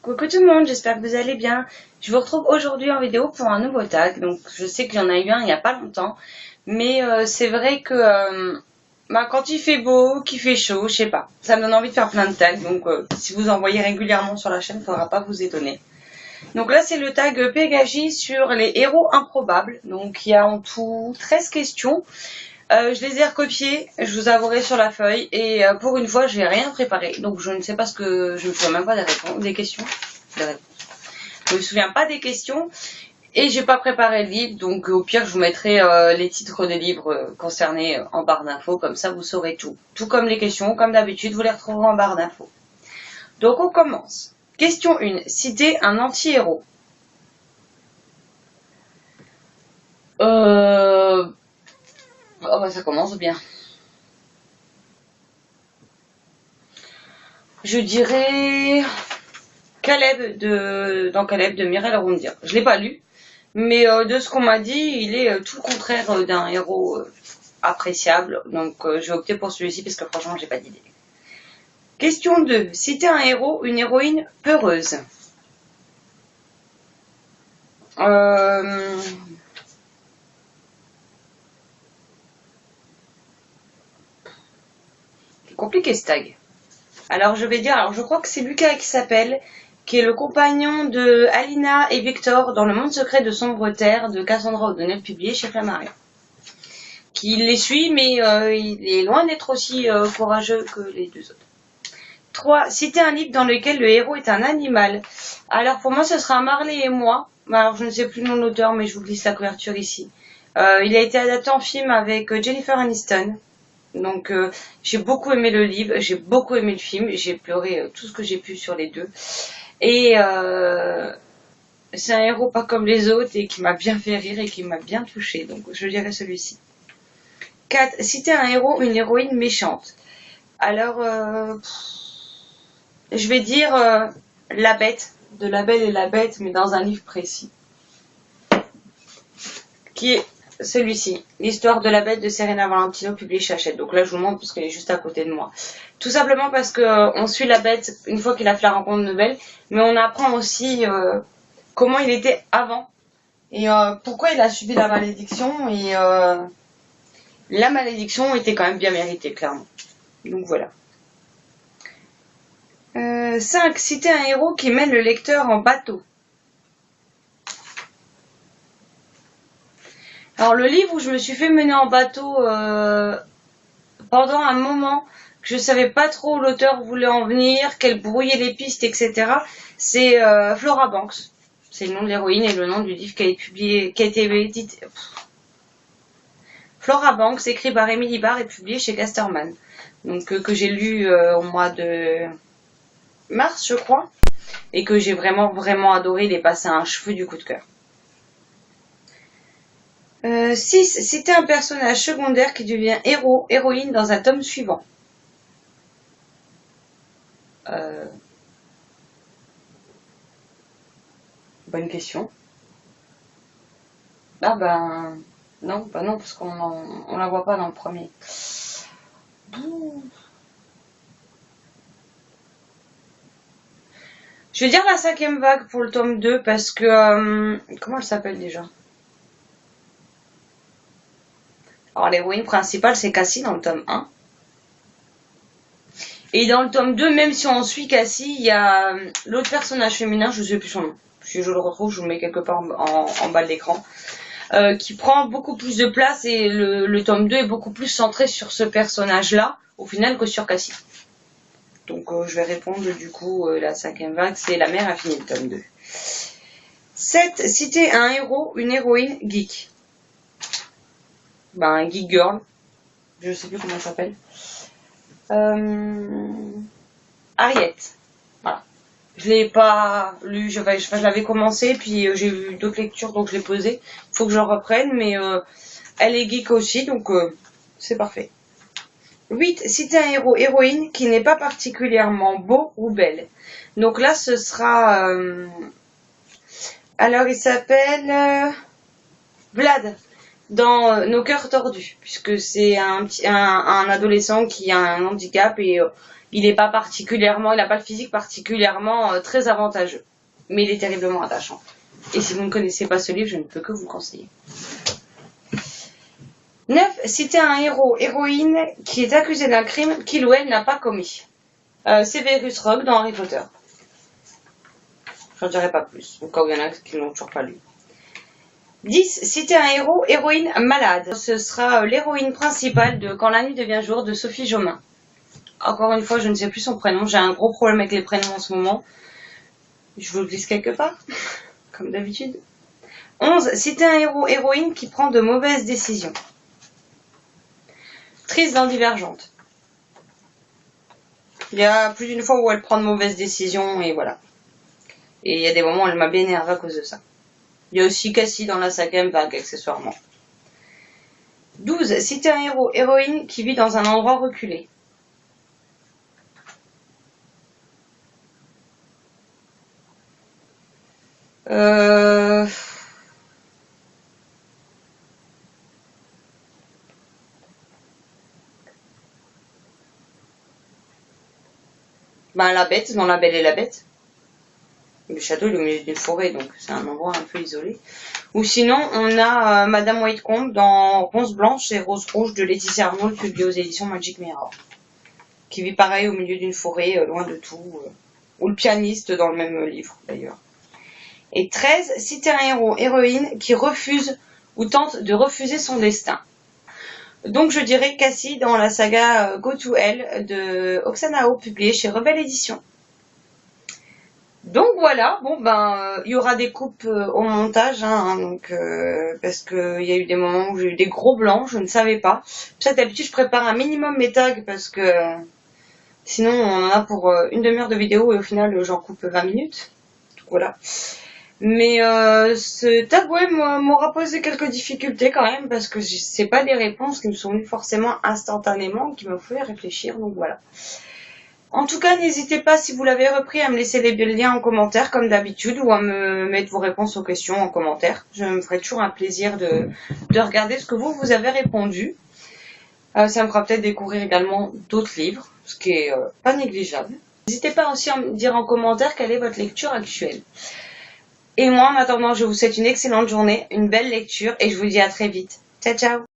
Coucou tout le monde, j'espère que vous allez bien. Je vous retrouve aujourd'hui en vidéo pour un nouveau tag. Donc je sais qu'il y en a eu un il n'y a pas longtemps. Mais c'est vrai que quand il fait beau, qu'il fait chaud, je sais pas. Ça me donne envie de faire plein de tags. Donc si vous en voyez régulièrement sur la chaîne, il ne faudra pas vous étonner. Donc là c'est le tag Pégagie sur les héros improbables. Donc il y a en tout 13 questions. Je les ai recopiées, je vous avouerai sur la feuille, et pour une fois, j'ai rien préparé, donc je ne sais pas ce que je me souviens même pas des réponses, des questions. Je me souviens pas des questions et j'ai pas préparé le livre, donc au pire, je vous mettrai les titres des livres concernés en barre d'infos, comme ça vous saurez tout. Tout comme les questions, comme d'habitude, vous les retrouverez en barre d'infos. Donc on commence. Question 1. Citez un anti-héros. Oh bah ça commence bien. Je dirais dans Caleb de Mireille Rondia. Je l'ai pas lu, mais de ce qu'on m'a dit, il est tout le contraire d'un héros appréciable. Donc je vais opter pour celui-ci parce que franchement j'ai pas d'idée. Question 2. Citer un héros, une héroïne peureuse. C'est compliqué ce tag. Alors je vais dire, je crois que c'est Lucas qui s'appelle, qui est le compagnon de Alina et Victor dans Le Monde secret de Sombre Terre de Cassandra O'Donnell, publié chez Flammarion. Qui les suit, mais il est loin d'être aussi courageux que les deux autres. 3. Citer un livre dans lequel le héros est un animal. Alors pour moi ce sera Marley et moi. Alors je ne sais plus le nom de l'auteur, mais je vous glisse la couverture ici. Il a été adapté en film avec Jennifer Aniston. Donc j'ai beaucoup aimé le livre, j'ai beaucoup aimé le film, j'ai pleuré tout ce que j'ai pu sur les deux. Et c'est un héros pas comme les autres et qui m'a bien fait rire et qui m'a bien touché. Donc je dirais celui-ci. 4. Citer un héros, une héroïne méchante. Alors je vais dire La Bête, de La Belle et la Bête, mais dans un livre précis. Qui est celui-ci, l'histoire de la bête de Serena Valentino, publié chez Hachette. Donc là je vous montre parce qu'elle est juste à côté de moi. Tout simplement parce que on suit la bête une fois qu'il a fait la rencontre de Belle, mais on apprend aussi comment il était avant et pourquoi il a subi la malédiction, et la malédiction était quand même bien méritée, clairement. Donc voilà. 5. Citer un héros qui mène le lecteur en bateau. Alors le livre où je me suis fait mener en bateau pendant un moment que je savais pas trop où l'auteur voulait en venir, qu'elle brouillait les pistes, etc. C'est Flora Banks. C'est le nom de l'héroïne et le nom du livre qui a été édité. Flora Banks, écrit par Emily Barr et publié chez Casterman. Donc que j'ai lu au mois de mars, je crois, et que j'ai vraiment adoré. Il est passé à un cheveu du coup de cœur. 6. Citer un personnage secondaire qui devient héros, héroïne dans un tome suivant. Bonne question. Ah ben non, parce qu'on la voit pas dans le premier. Je vais dire la 5e vague pour le tome 2 parce que comment elle s'appelle déjà? Alors l'héroïne principale c'est Cassie dans le tome 1. Et dans le tome 2, même si on suit Cassie, il y a l'autre personnage féminin, je ne sais plus son nom. Si je le retrouve, je vous le mets quelque part en bas de l'écran. Qui prend beaucoup plus de place, et le tome 2 est beaucoup plus centré sur ce personnage-là, au final, que sur Cassie. Donc je vais répondre du coup, la 5e vague, c'est La mère a fini le tome 2. 7. Citer un héros, une héroïne geek. Ben, un geek girl. Je sais plus comment elle s'appelle. Harriet. Voilà. Je l'ai pas lu, je l'avais commencé, puis j'ai eu d'autres lectures, donc je l'ai posé. Faut que j'en reprenne, mais elle est geek aussi, donc c'est parfait. 8. Citer un héros, héroïne qui n'est pas particulièrement beau ou belle. Donc là, ce sera... alors, il s'appelle Vlad, dans Nos cœurs tordus, puisque c'est un adolescent qui a un handicap et Il n'a pas le physique particulièrement très avantageux. Mais il est terriblement attachant. Et si vous ne connaissez pas ce livre, je ne peux que vous le conseiller. 9. Citer un héros, héroïne qui est accusé d'un crime qu'il ou elle n'a pas commis. Severus Rogue dans Harry Potter. J'en dirai pas plus, au cas où il y en a qui ne l'ont toujours pas lu. 10. Citer un héros, héroïne malade. Ce sera l'héroïne principale de Quand la nuit devient jour de Sophie Jomain. Encore une fois, je ne sais plus son prénom. J'ai un gros problème avec les prénoms en ce moment. Je vous le glisse quelque part, comme d'habitude. 11. Citer un héros, héroïne qui prend de mauvaises décisions. Triste dans Divergente. Il y a plus d'une fois où elle prend de mauvaises décisions et voilà. Et il y a des moments où elle m'a bien énervé à cause de ça. Il y a aussi Cassie dans la saga vague, accessoirement. 12. Citer un héros, héroïne qui vit dans un endroit reculé. La Bête dans La Belle et la Bête. Le château il est au milieu d'une forêt, donc c'est un endroit un peu isolé. Ou sinon, on a Madame Whitecomb dans Rose Blanche et Rose Rouge de Laetitia Arnold, publié aux éditions Magic Mirror. Qui vit pareil au milieu d'une forêt, loin de tout. Ou Le Pianiste dans le même livre, d'ailleurs. Et 13. Citer un héros, héroïne qui refuse ou tente de refuser son destin. Donc je dirais Cassie dans la saga Go to Hell de Oxana O, publiée chez Rebelle Édition. Donc voilà, il y aura des coupes au montage, parce que il y a eu des moments où j'ai eu des gros blancs, je ne savais pas. Peut-être d'habitude je prépare un minimum mes tags parce que sinon on en a pour une demi-heure de vidéo et au final j'en coupe 20 minutes. Donc voilà. Mais ce tag m'aura posé quelques difficultés quand même parce que c'est pas des réponses qui me sont venues forcément instantanément, qui me faisaient réfléchir, donc voilà. En tout cas, n'hésitez pas, si vous l'avez repris, à me laisser les liens en commentaire, comme d'habitude, ou à me mettre vos réponses aux questions en commentaire. Je me ferai toujours un plaisir de regarder ce que vous avez répondu. Ça me fera peut-être découvrir également d'autres livres, ce qui est pas négligeable. N'hésitez pas aussi à me dire en commentaire quelle est votre lecture actuelle. Et moi, en attendant, je vous souhaite une excellente journée, une belle lecture, et je vous dis à très vite. Ciao, ciao!